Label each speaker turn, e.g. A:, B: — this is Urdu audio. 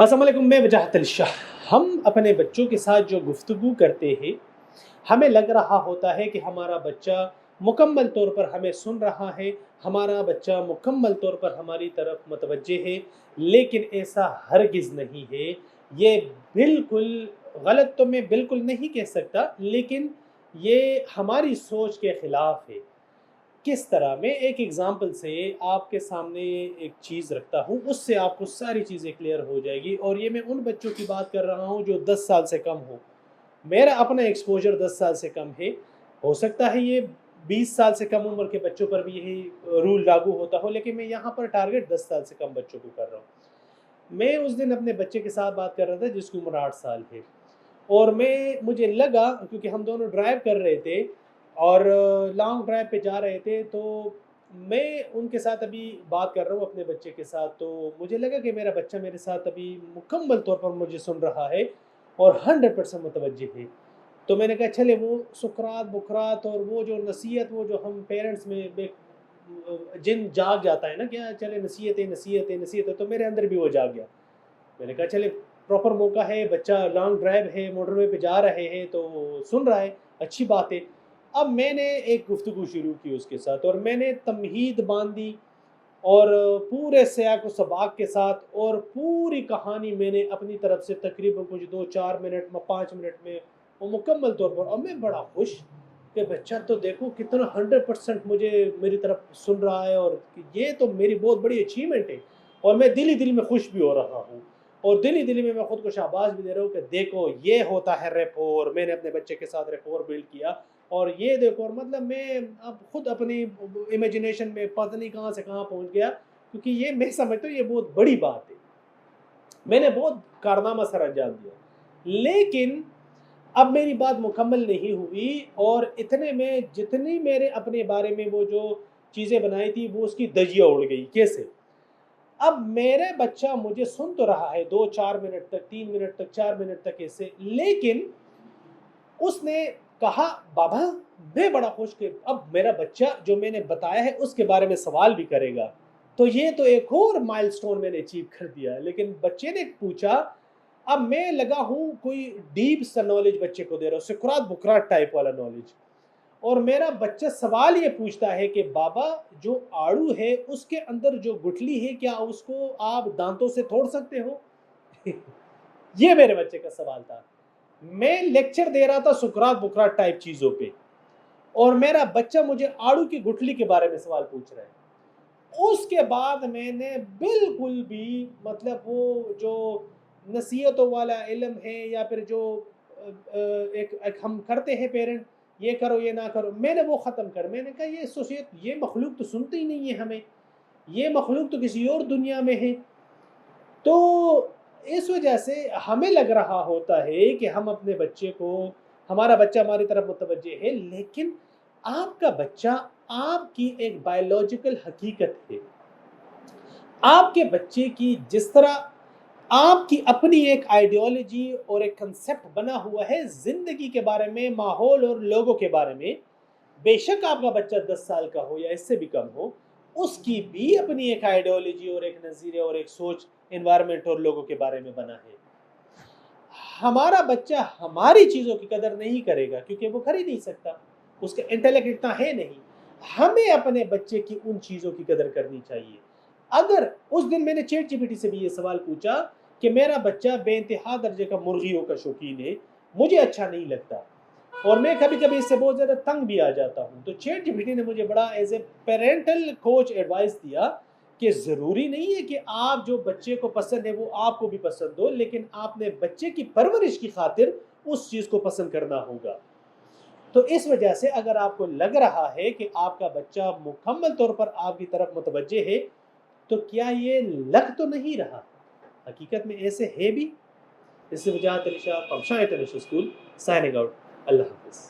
A: السلام علیکم، میں وجاہت علی شاہ۔ ہم اپنے بچوں کے ساتھ جو گفتگو کرتے ہیں، ہمیں لگ رہا ہوتا ہے کہ ہمارا بچہ مکمل طور پر ہمیں سن رہا ہے، ہمارا بچہ مکمل طور پر ہماری طرف متوجہ ہے، لیکن ایسا ہرگز نہیں ہے۔ یہ بالکل غلط تو میں بالکل نہیں کہہ سکتا، لیکن یہ ہماری سوچ کے خلاف ہے۔ کس طرح؟ میں ایک ایگزامپل سے آپ کے سامنے ایک چیز رکھتا ہوں، اس سے آپ کو ساری چیزیں کلیئر ہو جائے گی، اور یہ میں ان بچوں کی بات کر رہا ہوں جو 10 سال سے کم ہو۔ میرا اپنا ایکسپوجر 10 سال سے کم ہے، ہو سکتا ہے یہ 20 سال سے کم عمر کے بچوں پر بھی یہی رول لاگو ہوتا ہو، لیکن میں یہاں پر ٹارگٹ 10 سال سے کم بچوں کو کر رہا ہوں۔ میں اس دن اپنے بچے کے ساتھ بات کر رہا تھا جس کی عمر 8 سال ہے، اور مجھے لگا، کیونکہ ہم دونوں ڈرائیو کر رہے تھے اور لانگ ڈرائیو پہ جا رہے تھے، تو میں ان کے ساتھ ابھی بات کر رہا ہوں اپنے بچے کے ساتھ، تو مجھے لگا کہ میرا بچہ میرے ساتھ ابھی مکمل طور پر مجھے سن رہا ہے اور 100% متوجہ ہے۔ تو میں نے کہا چلے وہ سکرات بکرات اور وہ جو نصیحت، وہ جو ہم پیرنٹس میں جن جاگ جاتا ہے نا، کیا چلے نصیحت، تو میرے اندر بھی وہ جاگ گیا۔ میں نے کہا چلے پراپر موقع ہے، بچہ لانگ ڈرائیو ہے، موٹر وے پہ جا رہے ہیں تو سن رہا ہے، اچھی بات ہے۔ اب میں نے ایک گفتگو شروع کی اس کے ساتھ، اور میں نے تمہید باندھی، اور پورے سیاق و سباق کے ساتھ، اور پوری کہانی میں نے اپنی طرف سے تقریباً کچھ 2-4 منٹ میں 5 منٹ میں وہ مکمل طور پر، اور میں بڑا خوش کہ بچہ تو دیکھو کتنا 100% میری طرف سن رہا ہے، اور یہ تو میری بہت بڑی اچیومنٹ ہے، اور میں دل میں خوش بھی ہو رہا ہوں، اور دل میں خود کو شاباش بھی دے رہا ہوں کہ دیکھو یہ ہوتا ہے ریپور۔ میں نے اپنے بچے کے ساتھ ریپور بلڈ کیا، اور یہ دیکھو، اور مطلب میں اب خود اپنی امیجنیشن میں پتہ نہیں کہاں سے کہاں پہنچ گیا، کیونکہ یہ میں سمجھتا ہوں یہ بہت بڑی بات ہے، میں نے بہت کارنامہ سر انجام دیا۔ لیکن اب میری بات مکمل نہیں ہوئی، اور اتنے میں جتنی میرے اپنے بارے میں وہ جو چیزیں بنائی تھی وہ اس کی دجیہ اڑ گئی۔ کیسے؟ اب میرے بچہ مجھے سن تو رہا ہے 2-4 منٹ تک، 3 منٹ تک، 4 منٹ تک ایسے، لیکن اس نے کہا بابا میں بڑا خوش کہ اب میرا بچہ جو میں نے بتایا ہے اس کے بارے میں سوال بھی کرے گا، تو یہ تو ایک اور مائل سٹون میں نے اچیو کر دیا۔ لیکن بچے نے پوچھا، اب میں لگا ہوں کوئی ڈیپ سا نالج بچے کو دے رہا ہوں، سکرات بکرات ٹائپ والا نالج، اور میرا بچہ سوال یہ پوچھتا ہے کہ بابا جو آڑو ہے اس کے اندر جو گٹھلی ہے کیا اس کو آپ دانتوں سے توڑ سکتے ہو؟ یہ میرے بچے کا سوال تھا۔ میں لیکچر دے رہا تھا سکرات بکرات ٹائپ چیزوں پہ، اور میرا بچہ مجھے آڑو کی گٹھلی کے بارے میں سوال پوچھ رہا ہے۔ اس کے بعد میں نے بالکل بھی مطلب وہ جو نصیحتوں والا علم ہے، یا پھر جو ایک ہم کرتے ہیں پیرنٹ، یہ کرو یہ نہ کرو، میں نے وہ ختم کر۔ میں نے کہا یہ سوسیت، یہ مخلوق تو سنتی ہی نہیں ہے ہمیں، یہ مخلوق تو کسی اور دنیا میں ہے۔ تو اس وجہ سے ہمیں لگ رہا ہوتا ہے کہ ہم اپنے بچے کو، ہمارا بچہ ہماری طرف متوجہ ہے، لیکن آپ کا بچہ آپ کی ایک بائیولوجیکل حقیقت ہے۔ آپ کے بچے کی جس طرح آپ کی اپنی ایک آئیڈیالوجی اور ایک کنسپٹ بنا ہوا ہے زندگی کے بارے میں، ماحول اور لوگوں کے بارے میں، بے شک آپ کا بچہ 10 سال کا ہو یا اس سے بھی کم ہو، اس کی بھی اپنی ایک آئیڈیالوجی اور ایک نظریہ اور ایک سوچ انوائرمنٹ اور لوگوں کے بارے میں بنا ہے۔ ہمارا بچہ ہماری چیزوں کی قدر نہیں کرے گا کیونکہ وہ کر ہی نہیں سکتا، اس کا انٹیلیکٹ اتنا ہے نہیں۔ ہمیں اپنے بچے کی ان چیزوں کی قدر کرنی چاہیے۔ اگر اس دن میں نے چیٹ جی پی ٹی سے بھی یہ سوال پوچھا کہ میرا بچہ بے انتہا درجے کا مرغیوں کا شوقین ہے، مجھے اچھا نہیں لگتا، اور میں کبھی کبھی اس سے بہت زیادہ تنگ بھی آ جاتا ہوں، تو چیٹ جی پی ٹی نے مجھے بڑا as a parental coach advice دیا کہ ضروری نہیں ہے کہ آپ جو بچے کو پسند ہے وہ آپ کو بھی پسند ہو، لیکن آپ نے بچے کی پرورش کی خاطر اس چیز کو پسند کرنا ہوگا۔ تو اس وجہ سے اگر آپ کو لگ رہا ہے کہ آپ کا بچہ مکمل طور پر آپ کی طرف متوجہ ہے، تو کیا یہ لگ تو نہیں رہا؟ حقیقت میں ایسے ہے بھی۔ اس سے وجاہت Ali Shah, پمشا international school, signing out. اللہ حافظ۔